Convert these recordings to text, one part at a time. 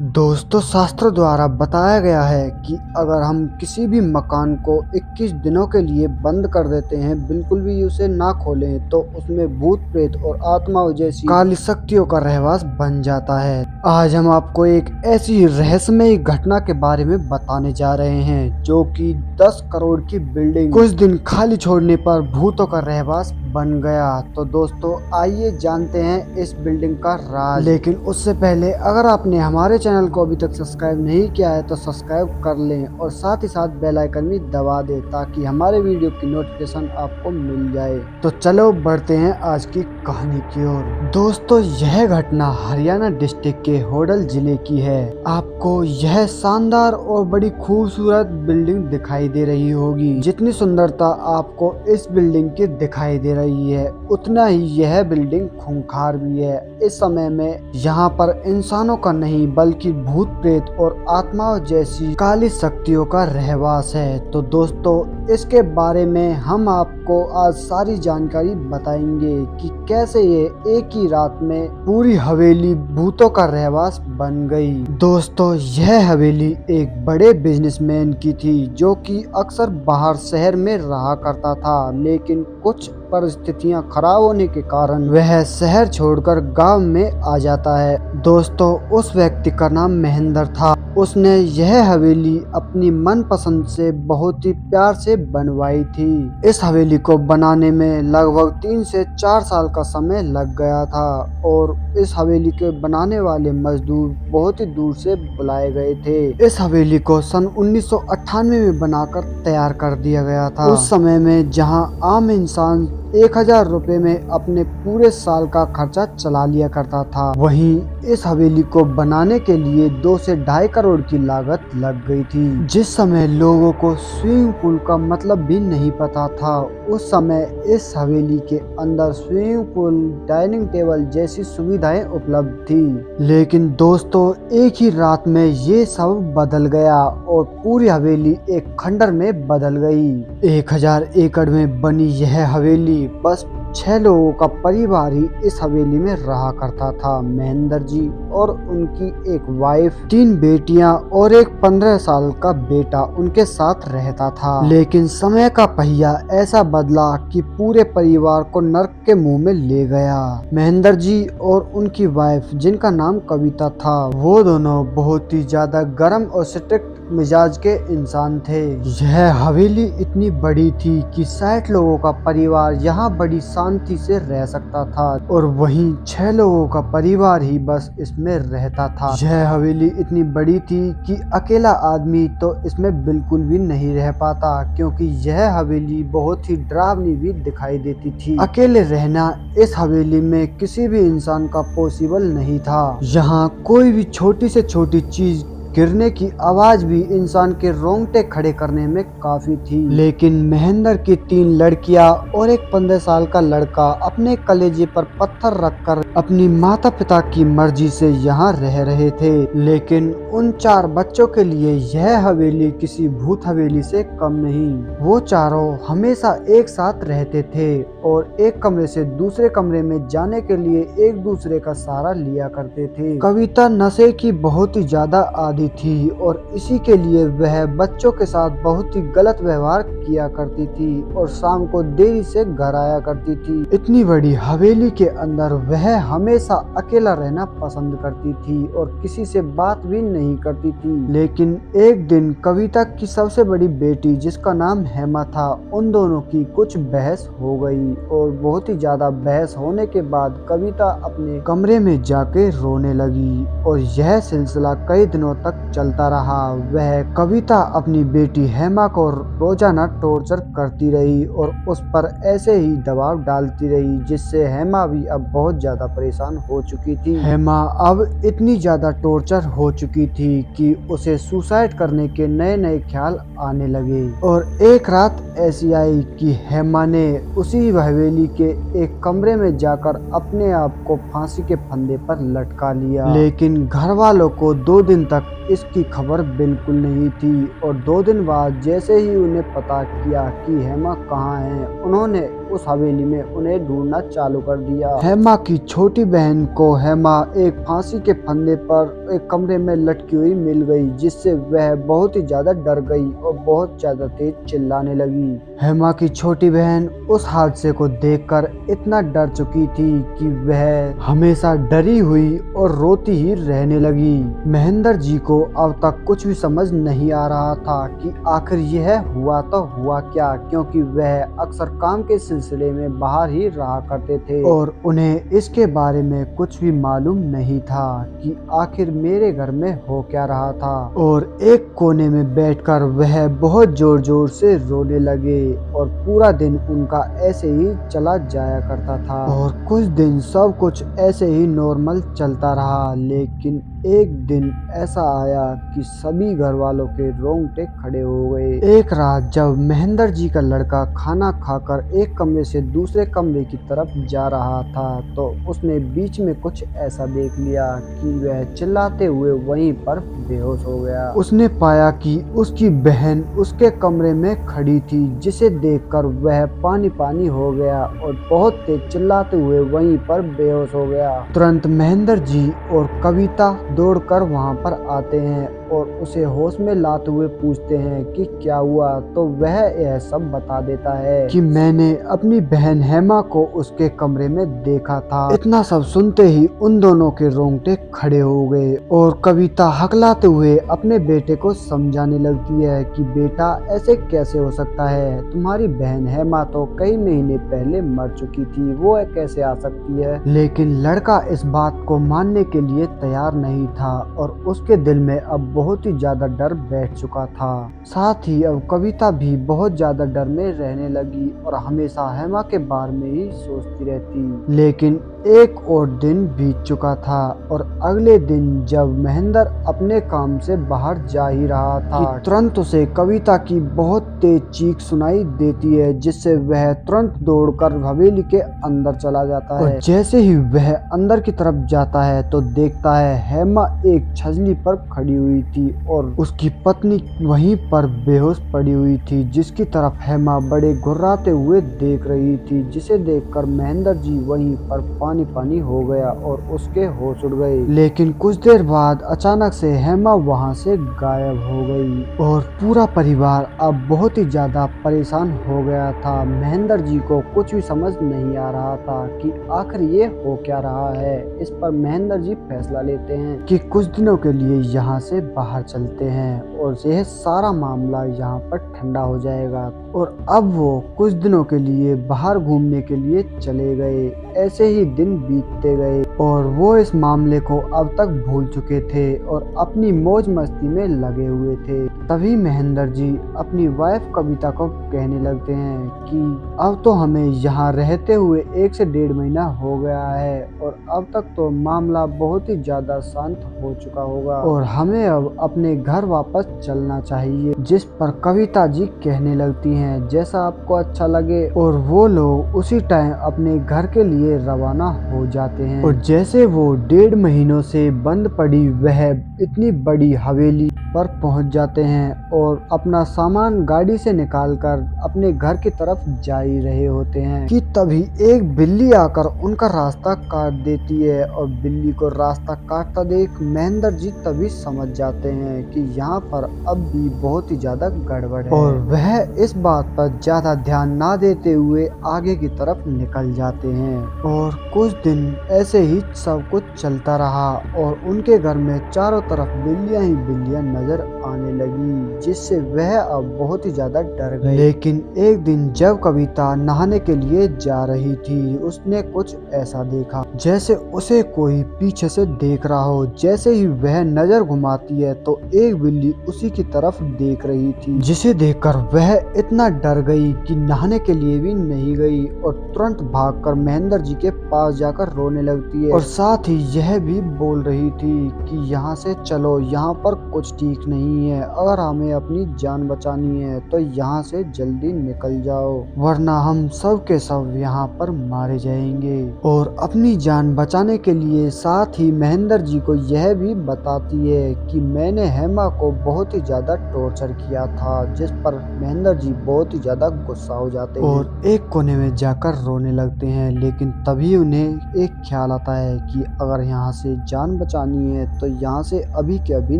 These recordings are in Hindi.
दोस्तों शास्त्र द्वारा बताया गया है कि अगर हम किसी भी मकान को 21 दिनों के लिए बंद कर देते हैं, बिल्कुल भी उसे ना खोलें, तो उसमें भूत प्रेत और आत्माओं जैसी काली शक्तियों का रहवास बन जाता है। आज हम आपको एक ऐसी रहस्यमयी घटना के बारे में बताने जा रहे हैं जो कि 10 करोड़ की बिल्डिंग कुछ दिन खाली छोड़ने पर भूतों का रहवास बन गया। तो दोस्तों आइए जानते हैं इस बिल्डिंग का राज। लेकिन उससे पहले अगर आपने हमारे चैनल को अभी तक सब्सक्राइब नहीं किया है तो सब्सक्राइब कर लें और साथ ही साथ बेल आइकन भी दबा दें ताकि हमारे वीडियो की नोटिफिकेशन आपको मिल जाए। तो चलो बढ़ते हैं आज की कहानी की ओर। दोस्तों यह घटना हरियाणा डिस्ट्रिक्ट के होडल जिले की है। आपको यह शानदार और बड़ी खूबसूरत बिल्डिंग दिखाई दे रही होगी। जितनी सुंदरता आपको इस बिल्डिंग की दिखाई दे रही है, उतना ही यह बिल्डिंग खूंखार भी है। इस समय में यहाँ पर इंसानों का नहीं बल्कि भूत प्रेत और आत्माओं जैसी काली शक्तियों का रहवास है। तो दोस्तों इसके बारे में हम आपको आज सारी जानकारी बताएंगे कि कैसे ये एक ही रात में पूरी हवेली भूतों का रहवास बन गई। दोस्तों यह हवेली एक बड़े बिजनेसमैन की थी जो कि अक्सर बाहर शहर में रहा करता था, लेकिन कुछ परिस्थितियां खराब होने के कारण वह शहर छोड़कर गांव में आ जाता है। दोस्तों उस व्यक्ति का नाम महेंद्र था। उसने यह हवेली अपनी मनपसंद से बहुत ही प्यार से बनवाई थी। इस हवेली को बनाने में लगभग 3 से 4 साल का समय लग गया था और इस हवेली के बनाने वाले मजदूर बहुत ही दूर से बुलाए गए थे। इस हवेली को सन 1998 में बनाकर तैयार कर दिया गया था। उस समय में जहां आम इंसान 1000 रुपए में अपने पूरे साल का खर्चा चला लिया करता था, वहीं इस हवेली को बनाने के लिए 2 से 2.5 करोड़ की लागत लग गई थी। जिस समय लोगों को स्विमिंग पूल का मतलब भी नहीं पता था, उस समय इस हवेली के अंदर स्विमिंग पूल, डाइनिंग टेबल जैसी सुविधाएं उपलब्ध थी। लेकिन दोस्तों एक ही रात में ये सब बदल गया और पूरी हवेली एक खंडर में बदल गई। 1000 एकड़ में बनी यह हवेली बस 6 लोगों का परिवार ही इस हवेली में रहा करता था। महेंद्र जी और उनकी एक वाइफ, 3 बेटियां और एक 15 साल का बेटा उनके साथ रहता था। लेकिन समय का पहिया ऐसा बदला कि पूरे परिवार को नर्क के मुंह में ले गया। महेंद्र जी और उनकी वाइफ जिनका नाम कविता था, वो दोनों बहुत ही ज्यादा गर्म और स्ट्रिक्ट मिजाज के इंसान थे। यह हवेली इतनी बड़ी थी कि 60 लोगों का परिवार यहाँ बड़ी शांति से रह सकता था और वहीं 6 लोगों का परिवार ही बस इसमें रहता था। यह हवेली इतनी बड़ी थी कि अकेला आदमी तो इसमें बिल्कुल भी नहीं रह पाता, क्योंकि यह हवेली बहुत ही डरावनी भी दिखाई देती थी। अकेले रहना इस हवेली में किसी भी इंसान का पॉसिबल नहीं था। यहाँ कोई भी छोटी से छोटी चीज गिरने की आवाज भी इंसान के रोंगटे खड़े करने में काफी थी। लेकिन महेंद्र की 3 लड़कियां और एक 15 साल का लड़का अपने कलेजे पर पत्थर रखकर अपनी माता पिता की मर्जी से यहाँ रह रहे थे। लेकिन उन 4 बच्चों के लिए यह हवेली किसी भूत हवेली से कम नहीं। वो चारों हमेशा एक साथ रहते थे और एक कमरे से दूसरे कमरे में जाने के लिए एक दूसरे का सहारा लिया करते थे। कविता नशे की बहुत ही ज्यादा आदी थी और इसी के लिए वह बच्चों के साथ बहुत ही गलत व्यवहार किया करती थी और शाम को देरी से घर आया करती थी। इतनी बड़ी हवेली के अंदर वह हमेशा अकेला रहना पसंद करती थी और किसी से बात भी नहीं करती थी। लेकिन एक दिन कविता की सबसे बड़ी बेटी जिसका नाम हेमा था, उन दोनों की कुछ बहस हो गई और बहुत ही ज्यादा बहस होने के बाद कविता अपने कमरे में जाके रोने लगी और यह सिलसिला कई दिनों तक चलता रहा। वह कविता अपनी बेटी हेमा को रोजाना टॉर्चर करती रही और उस पर ऐसे ही दबाव डालती रही, जिससे हेमा भी अब बहुत ज्यादा परेशान हो चुकी थी। हेमा अब इतनी ज्यादा टॉर्चर हो चुकी थी कि उसे सुसाइड करने के नए नए ख्याल आने लगे और एक रात ऐसी आई कि हेमा ने उसी हवेली के एक कमरे में जाकर अपने आप को फांसी के फंदे पर लटका लिया। लेकिन घर वालों को 2 दिन तक इसकी खबर बिल्कुल नहीं थी और 2 दिन बाद जैसे ही उन्हें पता किया कि हेमा कहाँ है, उन्होंने उस हवेली में उन्हें ढूंढना चालू कर दिया। हेमा की छोटी बहन को हेमा एक फांसी के फंदे पर एक कमरे में लटकी हुई मिल गई, जिससे वह बहुत ही ज्यादा डर गई और बहुत ज्यादा तेज चिल्लाने लगी। हेमा की छोटी बहन उस हादसे को देखकर इतना डर चुकी थी कि वह हमेशा डरी हुई और रोती ही रहने लगी। महेंद्र जी को अब तक कुछ भी समझ नहीं आ रहा था कि आखिर यह हुआ तो हुआ क्या, क्योंकि वह अक्सर काम के सिलसिले में बाहर ही रहा करते थे और उन्हें इसके बारे में कुछ भी मालूम नहीं था कि आखिर मेरे घर में हो क्या रहा था। और एक कोने में बैठकर वह बहुत जोर जोर से रोने लगे और पूरा दिन उनका ऐसे ही चला जाया करता था। और कुछ दिन सब कुछ ऐसे ही नॉर्मल चलता रहा, लेकिन एक दिन ऐसा आया कि सभी घर वालों के रोंगटे खड़े हो गए। एक रात जब महेंद्र जी का लड़का खाना खाकर एक कमरे से दूसरे कमरे की तरफ जा रहा था, तो उसने बीच में कुछ ऐसा देख लिया कि वह चिल्लाते हुए वहीं पर बेहोश हो गया। उसने पाया कि उसकी बहन उसके कमरे में खड़ी थी, जिसे देखकर वह पानी पानी हो गया और बहुत तेज चिल्लाते हुए वहीं पर बेहोश हो गया। तुरंत महेंद्र जी और कविता दौड़कर वहां पर आते हैं और उसे होश में लाते हुए पूछते हैं कि क्या हुआ, तो वह यह सब बता देता है कि मैंने अपनी बहन हेमा को उसके कमरे में देखा था। इतना सब सुनते ही उन दोनों के रोंगटे खड़े हो गए और कविता हकलाते हुए अपने बेटे को समझाने लगती है कि बेटा ऐसे कैसे हो सकता है, तुम्हारी बहन हेमा तो कई महीने पहले मर चुकी थी, वो कैसे आ सकती है। लेकिन लड़का इस बात को मानने के लिए तैयार नहीं था और उसके दिल में अब बहुत ही ज्यादा डर बैठ चुका था। साथ ही अब कविता भी बहुत ज्यादा डर में रहने लगी और हमेशा हेमा के बारे में ही सोचती रहती। लेकिन एक और दिन बीत चुका था और अगले दिन जब महेंद्र अपने काम से बाहर जा ही रहा था कि तुरंत उसे कविता की बहुत तेज चीख सुनाई देती है, जिससे वह तुरंत दौड़कर हवेली के अंदर चला जाता है। और जैसे ही वह अंदर की तरफ जाता है तो देखता है हेमा एक छजली पर खड़ी हुई थी और उसकी पत्नी वहीं पर बेहोश पड़ी हुई थी, जिसकी तरफ हेमा बड़े घुर्राते हुए देख रही थी, जिसे देखकर महेंद्र जी वहीं पर पानी पानी हो गया और उसके होश उड़ गए। लेकिन कुछ देर बाद अचानक से हेमा वहां से गायब हो गई और पूरा परिवार अब बहुत ही ज्यादा परेशान हो गया था। महेंद्र जी को कुछ भी समझ नहीं आ रहा था कि आखिर ये हो क्या रहा है। इस पर महेंद्र जी फैसला लेते हैं कि कुछ दिनों के लिए यहाँ से बाहर चलते हैं और यह सारा मामला यहाँ पर ठंडा हो जाएगा। और अब वो कुछ दिनों के लिए बाहर घूमने के लिए चले गए। ऐसे ही दिन बीतते गए और वो इस मामले को अब तक भूल चुके थे और अपनी मौज मस्ती में लगे हुए थे। तभी महेंद्र जी अपनी वाइफ कविता को कहने लगते हैं कि अब तो हमें यहाँ रहते हुए 1 से 1.5 महीना हो गया है और अब तक तो मामला बहुत ही ज्यादा शांत हो चुका होगा और हमें अब अपने घर वापस चलना चाहिए। जिस पर कविता जी कहने लगती हैं जैसा आपको अच्छा लगे, और वो लोग उसी टाइम अपने घर के लिए रवाना हो जाते हैं। और जैसे वो 1.5 महीनों से बंद पड़ी वह इतनी बड़ी हवेली पर पहुंच जाते हैं और अपना सामान गाड़ी से निकालकर अपने घर की तरफ जा ही रहे होते हैं कि तभी एक बिल्ली आकर उनका रास्ता काट देती है। और बिल्ली को रास्ता काटता देख महेंद्र जी तभी समझ जाते हैं कि यहाँ पर अब भी बहुत ही ज्यादा गड़बड़ है और वह इस बात पर ज्यादा ध्यान ना देते हुए आगे की तरफ निकल जाते हैं। और कुछ दिन ऐसे ही सब कुछ चलता रहा और उनके घर में चारों तरफ बिल्लियां ही बिल्लियां नजर आने लगी, जिससे वह अब बहुत ही ज्यादा डर गए। लेकिन एक दिन जब कविता नहाने के लिए जा रही थी, उसने कुछ ऐसा देखा जैसे उसे कोई पीछे से देख रहा हो। जैसे ही वह नजर घुमाती है तो एक बिल्ली उसी की तरफ देख रही थी, जिसे देखकर वह इतना डर गई कि नहाने के लिए भी नहीं गई और तुरंत भागकर महेंद्र जी के पास जाकर रोने लगती है और साथ ही यह भी बोल रही थी कि यहाँ से चलो, यहाँ पर कुछ ठीक नहीं है, अगर हमें अपनी जान बचानी है तो यहाँ से जल्दी निकल जाओ, वरना हम सब के सब यहाँ पर मारे जाएंगे। और अपनी जान बचाने के लिए साथ ही महेंद्र जी को यह भी बताती है कि मैंने हेमा को बहुत बहुत ही ज़्यादा टॉर्चर किया था, जिस पर महेंद्र जी बहुत ही ज़्यादा गुस्सा हो जाते हैं और एक कोने में जाकर रोने लगते हैं। लेकिन तभी उन्हें एक ख्याल आता है कि अगर यहाँ से जान बचानी है तो यहाँ से अभी के अभी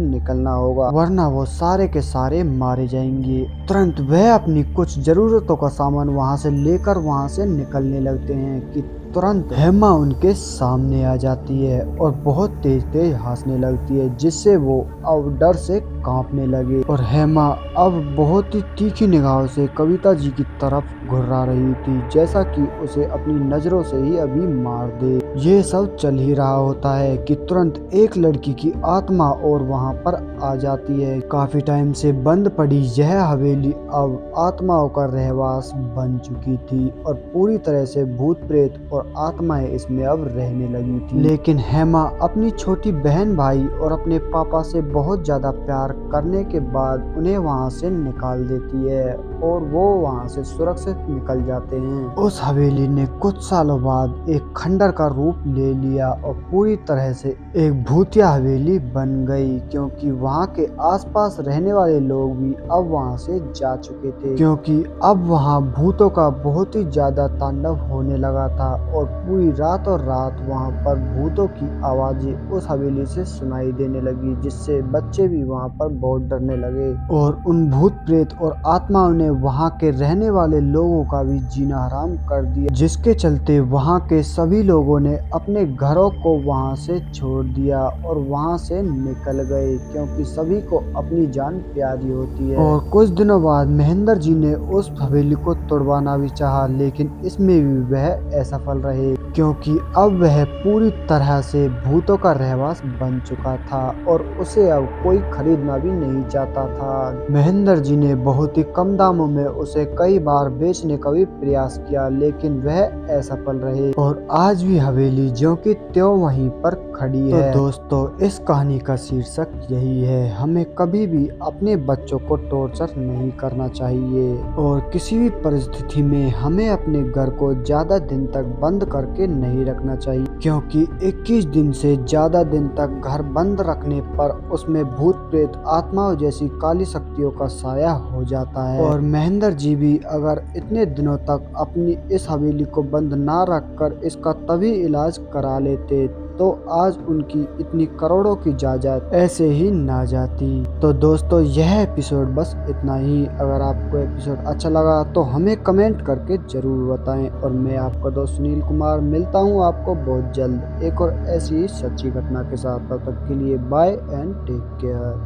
निकलना होगा, वरना वो सारे के सारे मारे जाएंगे। तुरंत वह अपनी कुछ जरूरतों का सामान वहाँ से लेकर वहाँ से निकलने लगते हैं कि तुरंत हेमा उनके सामने आ जाती है और बहुत तेज तेज हंसने लगती है, जिससे वो अब डर से कांपने लगे। और हेमा अब बहुत ही तीखी निगाहों से कविता जी की तरफ घुर्रा रही थी, जैसा कि उसे अपनी नजरों से ही अभी मार दे। ये सब चल ही रहा होता है कि तुरंत एक लड़की की आत्मा और वहां पर आ जाती है। काफी टाइम से बंद पड़ी यह हवेली अब आत्माओं का रहवास बन चुकी थी और पूरी तरह से भूत प्रेत और आत्माएं इसमें अब रहने लगी थी। लेकिन हेमा अपनी छोटी बहन भाई और अपने पापा से बहुत ज्यादा प्यार करने के बाद उन्हें वहां से निकाल देती है और वो वहां से सुरक्षित निकल जाते हैं। उस हवेली ने कुछ सालों बाद एक खंडर का रूप ले लिया और पूरी तरह से एक भूतिया हवेली बन गई, क्योंकि वहां के आसपास रहने वाले लोग भी अब वहां से जा चुके थे, क्योंकि अब वहां भूतों का बहुत ही ज्यादा तांडव होने लगा था और पूरी रात और रात वहां पर भूतों की आवाजें उस हवेली से सुनाई देने लगी, जिससे बच्चे भी वहां पर बहुत डरने लगे और उन भूत प्रेत और आत्माओं ने वहां के रहने वाले लोगों का भी जीना हराम कर दिया, जिसके चलते वहां के सभी लोगों ने अपने घरों को वहां से छोड़ दिया और वहां से निकल गए, क्योंकि सभी को अपनी जान प्यारी होती है। और कुछ दिनों बाद महेंद्र जी ने उस हवेली को तोड़वाना भी चाहा, लेकिन इसमें भी वह असफल रहे, क्योंकि अब वह पूरी तरह से भूतों का रहवास बन चुका था और उसे अब कोई खरीदना भी नहीं चाहता था। महेंद्र जी ने बहुत ही कम दामों में उसे कई बार बेचने का भी प्रयास किया, लेकिन वह असफल रहे और आज भी हवेली ज्यों की त्यों वहीं पर खड़ी है। तो दोस्तों, इस कहानी का शीर्षक यही है, हमें कभी भी अपने बच्चों को टॉर्चर नहीं करना चाहिए और किसी भी परिस्थिति में हमें अपने घर को ज्यादा दिन तक बंद करके नहीं रखना चाहिए, क्योंकि 21 दिन से ज्यादा दिन तक घर बंद रखने पर उसमें भूत प्रेत आत्माओं जैसी काली शक्तियों का साया हो जाता है। और महेंद्र जी भी अगर इतने दिनों तक अपनी इस हवेली को बंद ना रखकर इसका तभी इलाज करा लेते तो आज उनकी इतनी करोड़ों की जायदाद ऐसे ही ना जाती। तो दोस्तों, यह एपिसोड बस इतना ही। अगर आपको एपिसोड अच्छा लगा तो हमें कमेंट करके जरूर बताएं और मैं आपका दोस्त सुनील कुमार मिलता हूं आपको बहुत जल्द एक और ऐसी ही सच्ची घटना के साथ। तब तक के लिए बाय एंड टेक केयर।